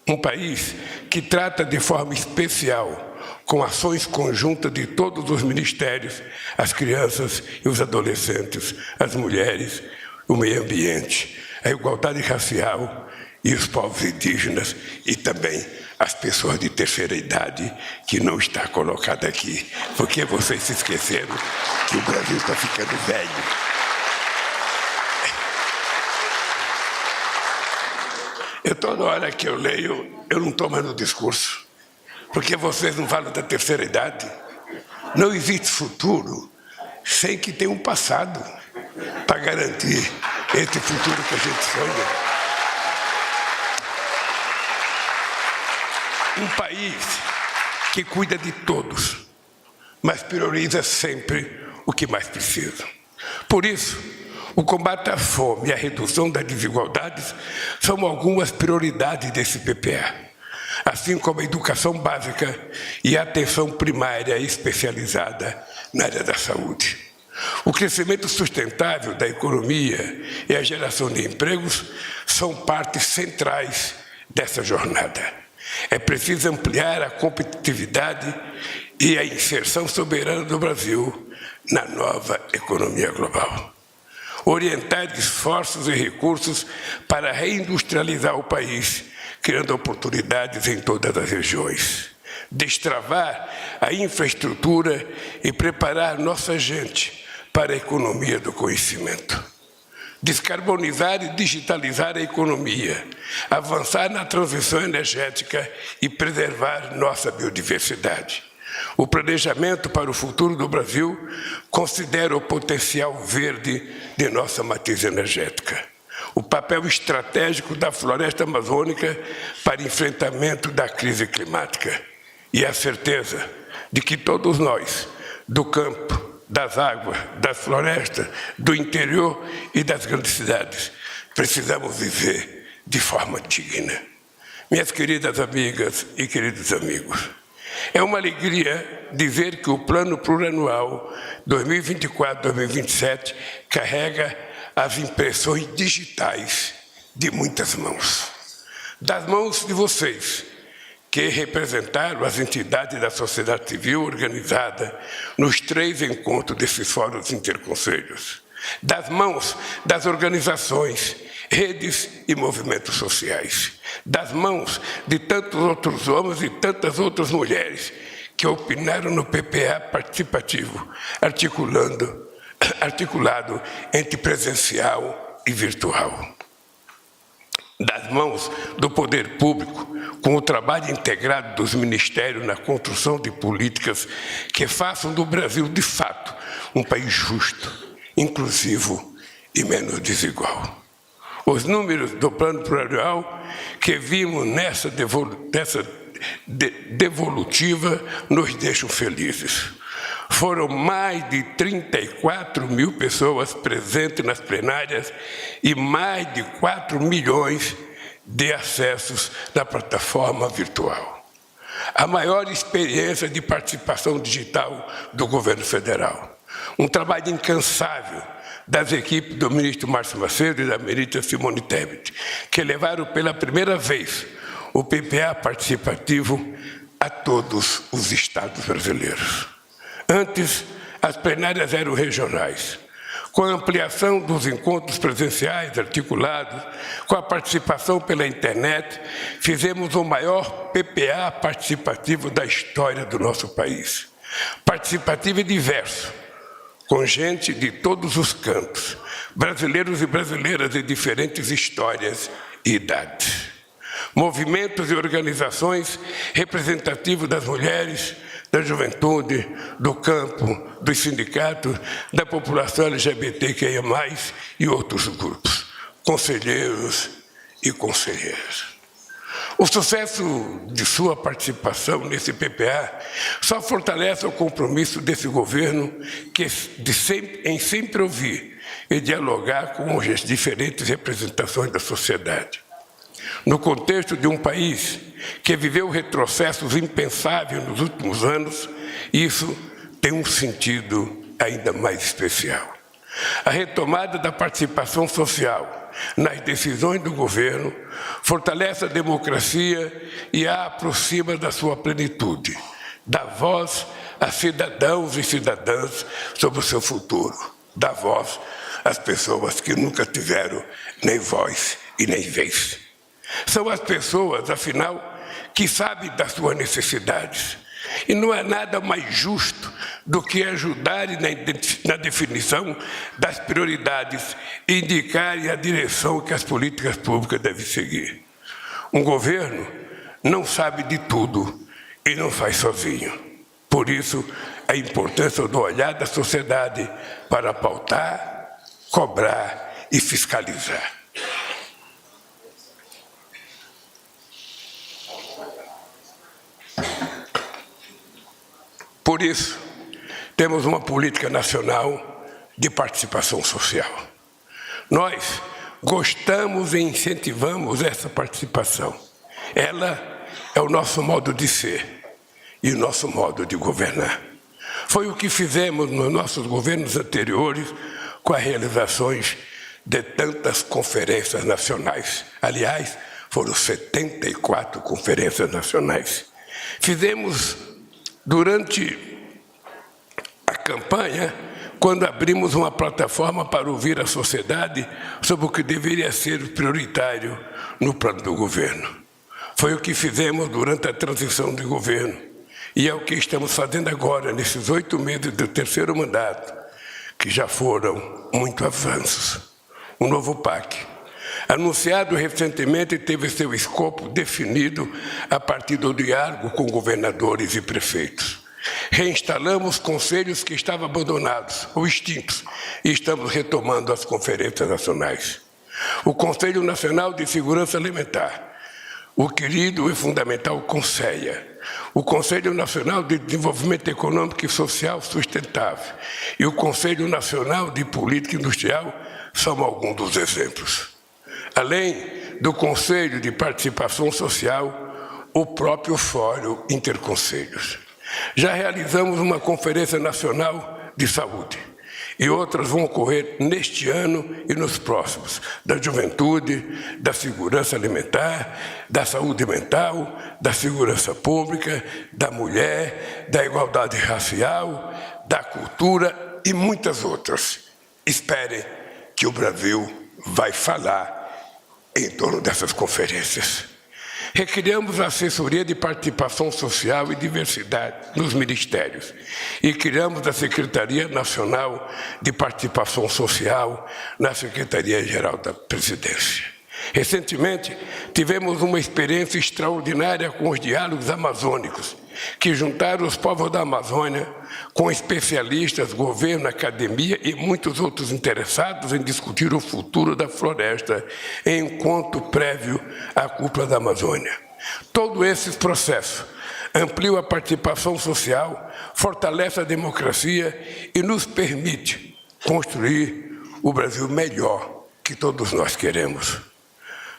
Um país que trata de forma especial, com ações conjuntas de todos os ministérios, as crianças e os adolescentes, as mulheres, o meio ambiente, a igualdade racial e os povos indígenas e também as pessoas de terceira idade, que não está colocada aqui, porque vocês se esqueceram que o Brasil está ficando velho. Eu, toda hora que eu leio, eu não estou mais no discurso, porque vocês não falam da terceira idade. Não existe futuro sem que tenha um passado para garantir esse futuro que a gente sonha. Um país que cuida de todos, mas prioriza sempre o que mais precisa. Por isso, o combate à fome e a redução das desigualdades são algumas prioridades desse PPA, assim como a educação básica e a atenção primária especializada na área da saúde. O crescimento sustentável da economia e a geração de empregos são partes centrais dessa jornada. É preciso ampliar a competitividade e a inserção soberana do Brasil na nova economia global. Orientar esforços e recursos para reindustrializar o país, criando oportunidades em todas as regiões. Destravar a infraestrutura e preparar nossa gente para a economia do conhecimento. Descarbonizar e digitalizar a economia, avançar na transição energética e preservar nossa biodiversidade. O planejamento para o futuro do Brasil considera o potencial verde de nossa matriz energética, o papel estratégico da floresta amazônica para enfrentamento da crise climática e a certeza de que todos nós, do campo, das águas, das florestas, do interior e das grandes cidades, precisamos viver de forma digna. Minhas queridas amigas e queridos amigos, é uma alegria dizer que o Plano Plurianual 2024-2027 carrega as impressões digitais de muitas mãos. Das mãos de vocês, que representaram as entidades da sociedade civil organizada nos 3 encontros desses fóruns interconselhos. Das mãos das organizações, redes e movimentos sociais. Das mãos de tantos outros homens e tantas outras mulheres que opinaram no PPA participativo, articulado entre presencial e virtual. Das mãos do poder público, com o trabalho integrado dos ministérios na construção de políticas que façam do Brasil, de fato, um país justo, inclusivo e menos desigual. Os números do plano plurianual que vimos nessa devolutiva nos deixam felizes. Foram mais de 34 mil pessoas presentes nas plenárias e mais de 4 milhões de acessos na plataforma virtual. A maior experiência de participação digital do governo federal. Um trabalho incansável das equipes do ministro Márcio Macedo e da ministra Simone Tebet, que levaram pela primeira vez o PPA participativo a todos os estados brasileiros. Antes, as plenárias eram regionais. Com a ampliação dos encontros presenciais articulados, com a participação pela internet, fizemos o maior PPA participativo da história do nosso país. Participativo e diverso, com gente de todos os cantos, brasileiros e brasileiras de diferentes histórias e idades. Movimentos e organizações representativos das mulheres, da juventude, do campo, dos sindicatos, da população LGBTQIA+, e outros grupos, conselheiros e conselheiras. O sucesso de sua participação nesse PPA só fortalece o compromisso desse governo em sempre ouvir e dialogar com as diferentes representações da sociedade. No contexto de um país que viveu retrocessos impensáveis nos últimos anos, isso tem um sentido ainda mais especial. A retomada da participação social nas decisões do governo fortalece a democracia e a aproxima da sua plenitude, dá voz a cidadãos e cidadãs sobre o seu futuro, dá voz às pessoas que nunca tiveram nem voz e nem vez. São as pessoas, afinal, que sabem das suas necessidades. E não há nada mais justo do que ajudarem na definição das prioridades e indicarem a direção que as políticas públicas devem seguir. Um governo não sabe de tudo e não faz sozinho. Por isso, a importância do olhar da sociedade para pautar, cobrar e fiscalizar. Por isso, temos uma política nacional de participação social. Nós gostamos e incentivamos essa participação. Ela é o nosso modo de ser e o nosso modo de governar. Foi o que fizemos nos nossos governos anteriores com as realizações de tantas conferências nacionais. Aliás, foram 74 conferências nacionais. Fizemos durante a campanha, quando abrimos uma plataforma para ouvir a sociedade sobre o que deveria ser prioritário no plano do governo. Foi o que fizemos durante a transição de governo e é o que estamos fazendo agora, nesses 8 meses do terceiro mandato, que já foram muito avanços. O novo PAC, anunciado recentemente, teve seu escopo definido a partir do diálogo com governadores e prefeitos. Reinstalamos conselhos que estavam abandonados ou extintos e estamos retomando as conferências nacionais. O Conselho Nacional de Segurança Alimentar, o querido e fundamental CONSEA, o Conselho Nacional de Desenvolvimento Econômico e Social Sustentável e o Conselho Nacional de Política Industrial são alguns dos exemplos. Além do Conselho de Participação Social, o próprio Fórum Interconselhos. Já realizamos uma Conferência Nacional de Saúde e outras vão ocorrer neste ano e nos próximos, da juventude, da segurança alimentar, da saúde mental, da segurança pública, da mulher, da igualdade racial, da cultura e muitas outras. Esperem que o Brasil vai falar em torno dessas conferências. Recriamos a assessoria de participação social e diversidade nos ministérios e criamos a Secretaria Nacional de Participação Social na Secretaria-Geral da Presidência. Recentemente, tivemos uma experiência extraordinária com os diálogos amazônicos, que juntaram os povos da Amazônia com especialistas, governo, academia e muitos outros interessados em discutir o futuro da floresta em encontro prévio à cúpula da Amazônia. Todo esse processo amplia a participação social, fortalece a democracia e nos permite construir o Brasil melhor que todos nós queremos.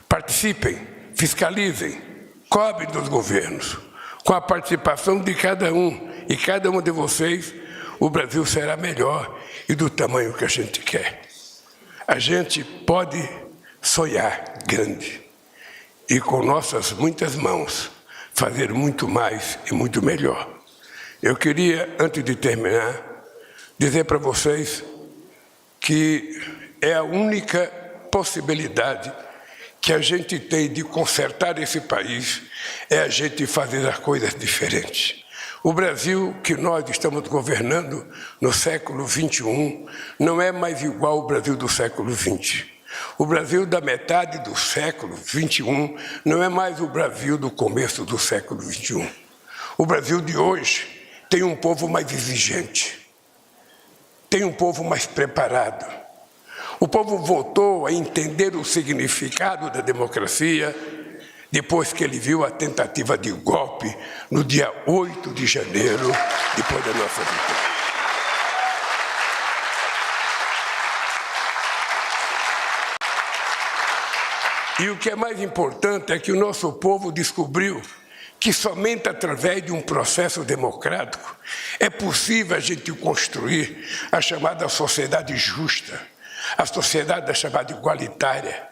Participem, fiscalizem, cobrem dos governos. Com a participação de cada um e cada uma de vocês, o Brasil será melhor e do tamanho que a gente quer. A gente pode sonhar grande e com nossas muitas mãos fazer muito mais e muito melhor. Eu queria, antes de terminar, dizer para vocês que é a única possibilidade que a gente tem de consertar esse país é a gente fazer as coisas diferentes. O Brasil que nós estamos governando no século XXI não é mais igual ao Brasil do século XX. O Brasil da metade do século XXI não é mais o Brasil do começo do século XXI. O Brasil de hoje tem um povo mais exigente, tem um povo mais preparado. O povo voltou a entender o significado da democracia depois que ele viu a tentativa de golpe no dia 8 de janeiro, depois da nossa vitória. E o que é mais importante é que o nosso povo descobriu que somente através de um processo democrático é possível a gente construir a chamada sociedade justa, a sociedade chamada igualitária,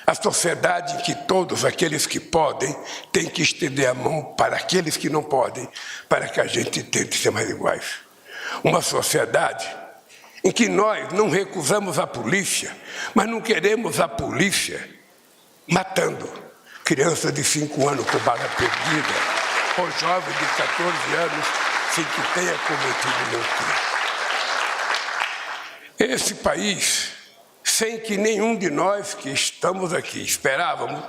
a sociedade em que todos aqueles que podem têm que estender a mão para aqueles que não podem, para que a gente tente ser mais iguais. Uma sociedade em que nós não recusamos a polícia, mas não queremos a polícia matando criança de 5 anos com bala perdida, ou jovem de 14 anos sem que tenha cometido nenhum crime. Esse país, sem que nenhum de nós que estamos aqui esperávamos,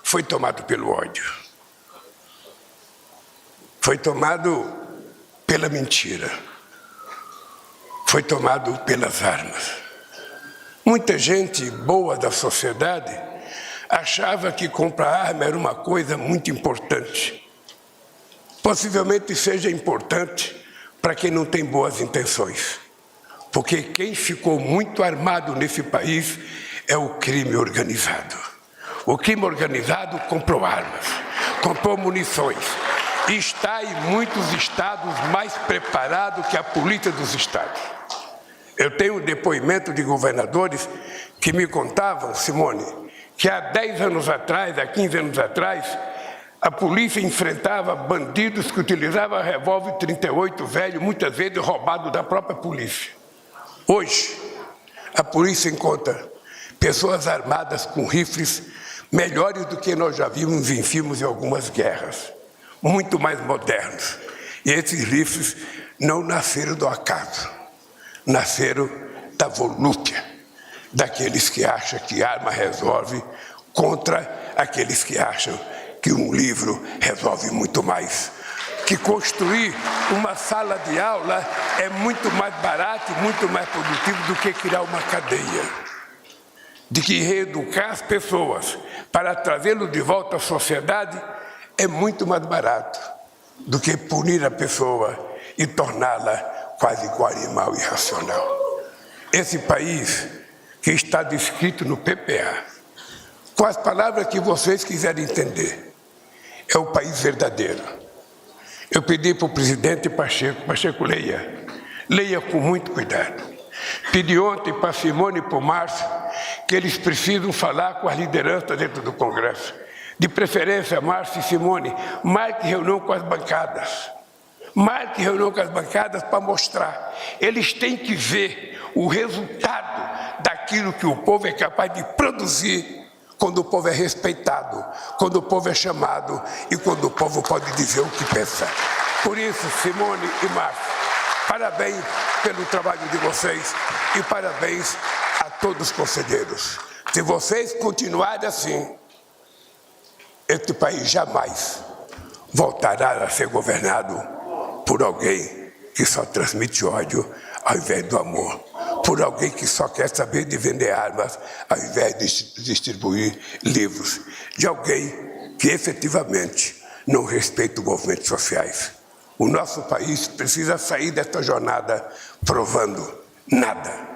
foi tomado pelo ódio. Foi tomado pela mentira. Foi tomado pelas armas. Muita gente boa da sociedade achava que comprar arma era uma coisa muito importante. Possivelmente seja importante para quem não tem boas intenções. Porque quem ficou muito armado nesse país é o crime organizado. O crime organizado comprou armas, comprou munições e está em muitos estados mais preparado que a polícia dos estados. Eu tenho um depoimento de governadores que me contavam, Simone, que há 10 anos atrás, há 15 anos atrás, a polícia enfrentava bandidos que utilizavam revólver 38 velho, muitas vezes roubado da própria polícia. Hoje, a polícia encontra pessoas armadas com rifles melhores do que nós já vimos em filmes em algumas guerras, muito mais modernos. E esses rifles não nasceram do acaso, nasceram da volúpia daqueles que acham que arma resolve contra aqueles que acham que um livro resolve muito mais. Que construir uma sala de aula é muito mais barato e muito mais produtivo do que criar uma cadeia. De que reeducar as pessoas para trazê-los de volta à sociedade é muito mais barato do que punir a pessoa e torná-la quase igual animal irracional. Esse país que está descrito no PPA, com as palavras que vocês quiserem entender, é o país verdadeiro. Eu pedi para o presidente Pacheco, leia com muito cuidado. Pedi ontem para Simone e para o Márcio que eles precisam falar com as lideranças dentro do Congresso. De preferência, Márcio e Simone, marque reunião com as bancadas. Marque reunião com as bancadas para mostrar. Eles têm que ver o resultado daquilo que o povo é capaz de produzir quando o povo é respeitado, quando o povo é chamado e quando o povo pode dizer o que pensa. Por isso, Simone e Márcio, parabéns pelo trabalho de vocês e parabéns a todos os conselheiros. Se vocês continuarem assim, este país jamais voltará a ser governado por alguém que só transmite ódio ao invés do amor, por alguém que só quer saber de vender armas ao invés de distribuir livros, de alguém que efetivamente não respeita os movimentos sociais. O nosso país precisa sair desta jornada provando nada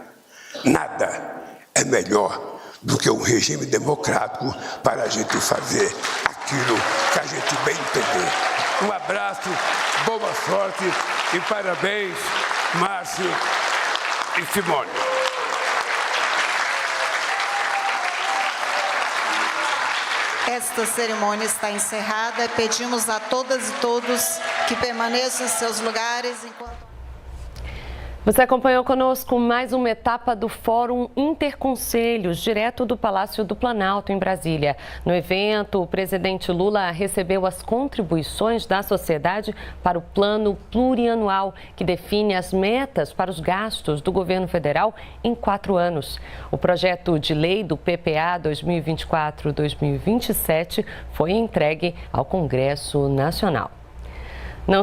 é melhor do que um regime democrático para a gente fazer aquilo que a gente bem entender. Um abraço, boa sorte e parabéns, Márcio e Simone. Esta cerimônia está encerrada. Pedimos a todas e todos que permaneçam em seus lugares enquanto... Você acompanhou conosco mais uma etapa do Fórum Interconselhos, direto do Palácio do Planalto, em Brasília. No evento, o presidente Lula recebeu as contribuições da sociedade para o Plano Plurianual, que define as metas para os gastos do governo federal em 4 anos. O projeto de lei do PPA 2024-2027 foi entregue ao Congresso Nacional. Não